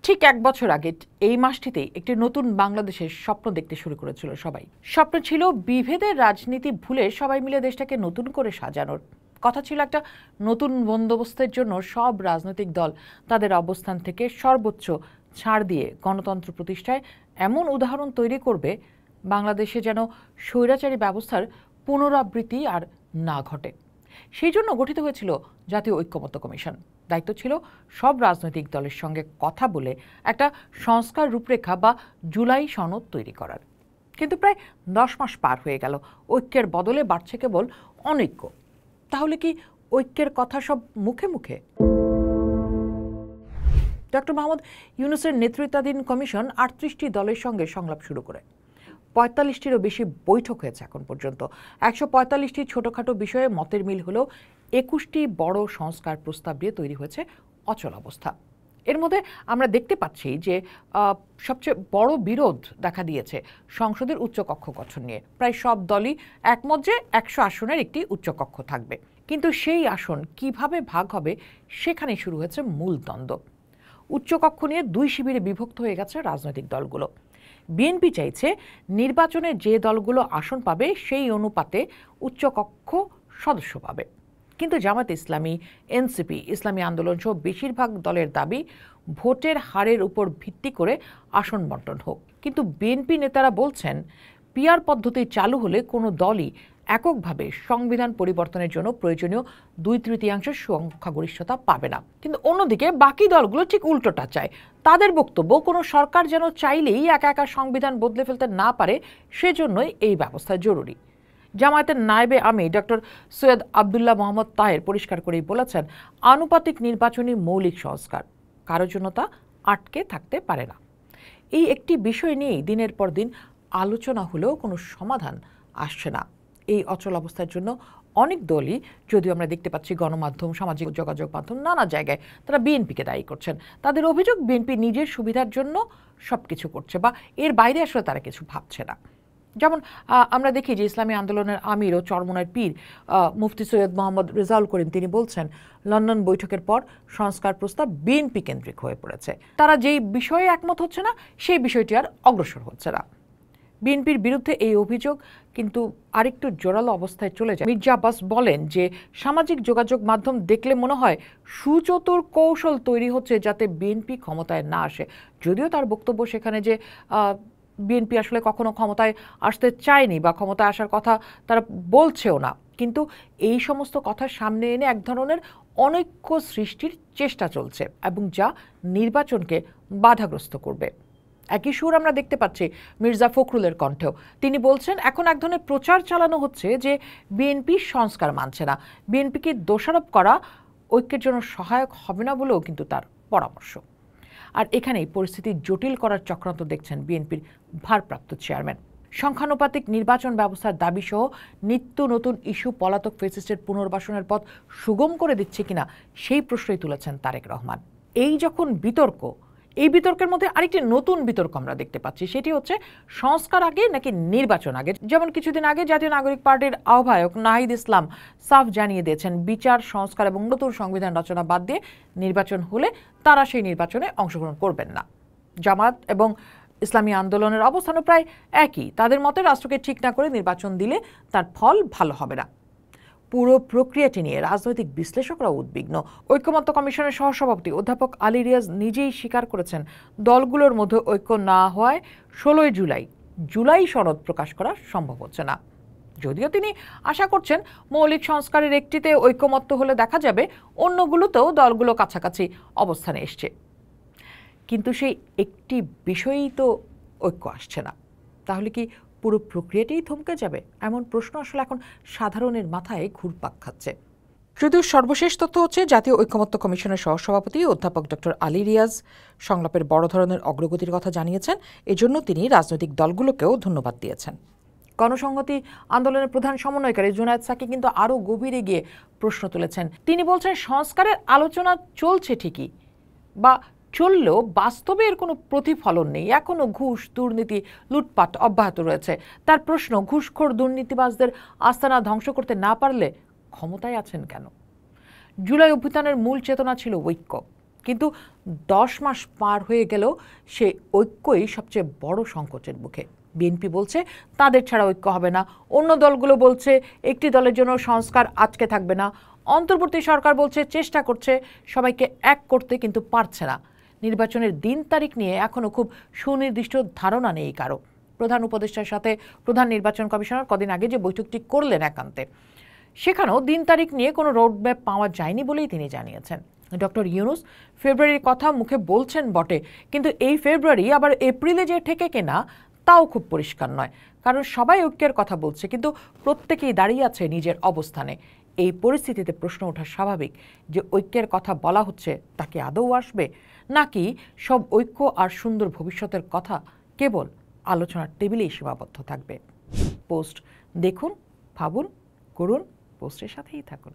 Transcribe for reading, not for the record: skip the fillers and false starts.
ঠিক ১ বছর আগে এই মাসটিতেই একটি নতুন বাংলাদেশের স্বপ্ন দেখতে শুরু করেছিল সবাই। স্বপ্ন ছিল বিভেদের রাজনীতি ভুলে সবাই মিলে দেশটাকে নতুন করে সাজানোর। কথা ছিল একটা নতুন বন্দোবস্তের জন্য সব রাজনৈতিক দল তাদের অবস্থান থেকে সর্বোচ্চ ছাড় দিয়ে গণতন্ত্র প্রতিষ্ঠায় এমন উদাহরণ তৈরি করবে বাংলাদেশে যেন স্বৈরাচারী ব্যবস্থার পুনরাবৃত্তি আর না ঘটে। সেই জন্য গঠিত হয়েছিল জাতীয় ঐক্যমত্য কমিশন। দায়িত্ব ছিল সব রাজনৈতিক দলের সঙ্গে কথা বলে একটা সংস্কার রূপরেখা বা জুলাই সনদ তৈরি করার। কিন্তু প্রায় ১০ মাস পার হয়ে গেল, ঐক্যের বদলে বাড়ছে কেবল অনৈক্য। তাহলে কি ঐক্যের কথা সব মুখে মুখে? ডক্টর মোহাম্মদ ইউনূসের নেতৃত্বাধীন কমিশন ৩৮টি দলের সঙ্গে সংলাপ শুরু করে ৪৫টিরও বেশি বৈঠক হয়েছে এখন পর্যন্ত। ১৪৫টি ছোটখাটো বিষয়ে মতের মিল হলেও ২১টি বড় সংস্কার প্রস্তাব দিয়ে তৈরি হয়েছে অচল অবস্থা। এর মধ্যে আমরা দেখতে পাচ্ছি যে সবচেয়ে বড় বিরোধ দেখা দিয়েছে সংসদের উচ্চকক্ষ গঠন নিয়ে। প্রায় সব দলই একমত যে ১০০ আসনের একটি উচ্চকক্ষ থাকবে, কিন্তু সেই আসন কিভাবে ভাগ হবে সেখানেই শুরু হয়েছে মূল দ্বন্দ্ব। উচ্চকক্ষ নিয়ে দুই শিবিরে বিভক্ত হয়ে গেছে রাজনৈতিক দলগুলো। বিএনপি চাইছে নির্বাচনে যে দলগুলো আসন পাবে সেই অনুপাতে উচ্চকক্ষ সদস্য পাবে, কিন্তু জামাত ইসলামী, এনসিপি, ইসলামী আন্দোলন সহ বেশিরভাগ দলের দাবি ভোটের হারের উপর ভিত্তি করে আসন বণ্টন হোক। কিন্তু বিএনপি নেতারা বলছেন পিআর পদ্ধতি চালু হলে কোনো দলই এককভাবে সংবিধান পরিবর্তনের জন্য প্রয়োজনীয় ২/৩ সংখ্যাগরিষ্ঠতা পাবে না। কিন্তু অন্যদিকে বাকি দলগুলো ঠিক উল্টোটা চায়। তাদের বক্তব্য কোনো সরকার যেন চাইলেই একা একা সংবিধান বদলে ফেলতে না পারে, সেজন্যই এই ব্যবস্থা জরুরি। জামায়াতের নায়েবে আমির ডক্টর সৈয়দ আবদুল্লাহ মোহাম্মদ তাহের পরিষ্কার করেই বলেছেন, আনুপাতিক নির্বাচনী মৌলিক সংস্কার কারোর জন্য তা আটকে থাকতে পারে না। এই একটি বিষয় নিয়েই দিনের পর দিন আলোচনা হলেও কোনো সমাধান আসছে না। এই অচল অবস্থার জন্য অনেক দলই, যদিও আমরা দেখতে পাচ্ছি গণমাধ্যম, সামাজিক যোগাযোগ মাধ্যম, নানা জায়গায় তারা বিএনপিকে দায়ী করছেন। তাদের অভিযোগ বিএনপি নিজের সুবিধার জন্য সবকিছু করছে বা এর বাইরে আসলে তারা কিছু ভাবছে না। যেমন আমরা দেখি যে ইসলামী আন্দোলনের আমির ও চরমোনার পীর মুফতি সৈয়দ মোহাম্মদ রেজাউল করিম তিনি বলছেন, লন্ডন বৈঠকের পর সংস্কার প্রস্তাব বিএনপি কেন্দ্রিক হয়ে পড়েছে। তারা যেই বিষয়ে একমত হচ্ছে না সেই বিষয়টি আর অগ্রসর হচ্ছে না। বিএনপির বিরুদ্ধে এই অভিযোগ কিন্তু আরেকটু জোরালো অবস্থায় চলে যায়। মির্জা আব্বাস বলেন যে সামাজিক যোগাযোগ মাধ্যম দেখলে মনে হয় সুচতুর কৌশল তৈরি হচ্ছে যাতে বিএনপি ক্ষমতায় না আসে। যদিও তার বক্তব্য সেখানে যে বিএনপি আসলে কখনো ক্ষমতায় আসতে চায়নি বা ক্ষমতায় আসার কথা তারা বলছেও না, কিন্তু এই সমস্ত কথা সামনে এনে এক ধরনের অনৈক্য সৃষ্টির চেষ্টা চলছে এবং যা নির্বাচনকে বাধাগ্রস্ত করবে। একই সুর আমরা দেখতে পাচ্ছি মির্জা ফখরুলের কণ্ঠেও। তিনি বলছেন, এখন এক ধরনের প্রচার চালানো হচ্ছে যে বিএনপি সংস্কার মানছে না। বিএনপিকে দোষারোপ করা ঐক্যের জন্য সহায়ক হবে না বলেও কিন্তু তার পরামর্শ। আর এখানেই পরিস্থিতি জটিল করার চক্রান্ত দেখছেন বিএনপির ভারপ্রাপ্ত চেয়ারম্যান। সংখ্যানুপাতিক নির্বাচন ব্যবস্থার দাবি সহ নিত্য নতুন ইস্যু পলাতক ফ্যাসিস্টের পুনর্বাসনের পথ সুগম করে দিচ্ছে কিনা সেই প্রশ্নই তুলেছেন তারেক রহমান। এই যখন বিতর্ক, এই বিতর্কের মধ্যে আরেকটি নতুন বিতর্ক আমরা দেখতে পাচ্ছি, সেটি হচ্ছে সংস্কার আগে নাকি নির্বাচন আগে। যেমন কিছুদিন আগে জাতীয় নাগরিক পার্টির আহ্বায়ক নাহিদ ইসলাম সাফ জানিয়ে দিয়েছেন, বিচার সংস্কার এবং নতুন সংবিধান রচনা বাদ দিয়ে নির্বাচন হলে তারা সেই নির্বাচনে অংশগ্রহণ করবেন না। জামাত এবং ইসলামী আন্দোলনের অবস্থানও প্রায় একই। তাদের মতে রাষ্ট্রকে ঠিক না করে নির্বাচন দিলে তার ফল ভালো হবে না। পুরো প্রক্রিয়াটি নিয়ে রাজনৈতিক বিশ্লেষকরা উদ্বিগ্ন। ঐক্যমত্য কমিশনের সহসভাপতি অধ্যাপক আলী রিয়াজ নিজেই স্বীকার করেছেন, দলগুলোর মধ্যে ঐক্য না হওয়ায় ১৬ জুলাই সনদ প্রকাশ করা সম্ভব হচ্ছে না। যদিও তিনি আশা করছেন মৌলিক সংস্কারের একটিতে ঐক্যমত্য হলে দেখা যাবে অন্যগুলোতেও দলগুলো কাছাকাছি অবস্থানে এসছে, কিন্তু সেই একটি বিষয়েই তো ঐক্য আসছে না। তাহলে কি পুরো প্রক্রিয়াটাই থমকে যাবে? এমন প্রশ্ন আসলে এখন সাধারণের মাথায় ঘুরপাক খাচ্ছে। যদিও সর্বশেষ তথ্য হচ্ছে জাতীয় ঐক্যমত্য কমিশনের সহসভাপতি অধ্যাপক ডক্টর আলী রিয়াজ সংলাপের বড় ধরনের অগ্রগতির কথা জানিয়েছেন। এজন্য তিনি রাজনৈতিক দলগুলোকেও ধন্যবাদ দিয়েছেন। গণসংহতি আন্দোলনের প্রধান সমন্বয়কারী জুনায়েদ সাকি কিন্তু আরও গভীরে গিয়ে প্রশ্ন তুলেছেন। তিনি বলছেন, সংস্কারের আলোচনা চলছে ঠিকই, বা চললেও বাস্তবে এর কোনো প্রতিফলন নেই। এখনও ঘুষ, দুর্নীতি, লুটপাট অব্যাহত রয়েছে। তার প্রশ্ন, ঘুষখোর দুর্নীতিবাজদের আস্তানা ধ্বংস করতে না পারলে ক্ষমতায় আছেন কেন? জুলাই অভ্যুত্থানের মূল চেতনা ছিল ঐক্য। কিন্তু 10 মাস পার হয়ে গেলেও সে ঐক্যই সবচেয়ে বড় সংকটের মুখে। বিএনপি বলছে তাদের ছাড়া ঐক্য হবে না, অন্য দলগুলো বলছে একটি দলের জন্য সংস্কার আটকে থাকবে না, অন্তর্বর্তী সরকার বলছে চেষ্টা করছে সবাইকে এক করতে কিন্তু পারছে না। নির্বাচনের দিন তারিখ নিয়ে এখনো খুব সুনির্দিষ্ট ধারণা নেই কারো। প্রধান উপদেষ্টার সাথে প্রধান নির্বাচন কমিশনার কদিন আগে যে বৈঠকটি করলেন একান্তে, সেখানেও দিন তারিখ নিয়ে কোনো রোডম্যাপ পাওয়া যায়নি বলেই তিনি জানিয়েছেন। ডক্টর ইউনূস ফেব্রুয়ারির কথা মুখে বলছেন বটে, কিন্তু এই ফেব্রুয়ারি আবার এপ্রিলে যে ঠেকে কেনা তাও খুব পরিষ্কার নয়। কারণ সবাই ঐক্যের কথা বলছে, কিন্তু প্রত্যেকেই দাঁড়িয়ে আছে নিজের অবস্থানে। এই পরিস্থিতিতে প্রশ্ন ওঠা স্বাভাবিক যে ঐক্যের কথা বলা হচ্ছে তা কি আদৌ আসবে, নাকি সব ঐক্য আর সুন্দর ভবিষ্যতের কথা কেবল আলোচনার টেবিলেই সীমাবদ্ধ থাকবে। পোস্ট দেখুন, ভাবুন, করুন, পোস্টের সাথেই থাকুন।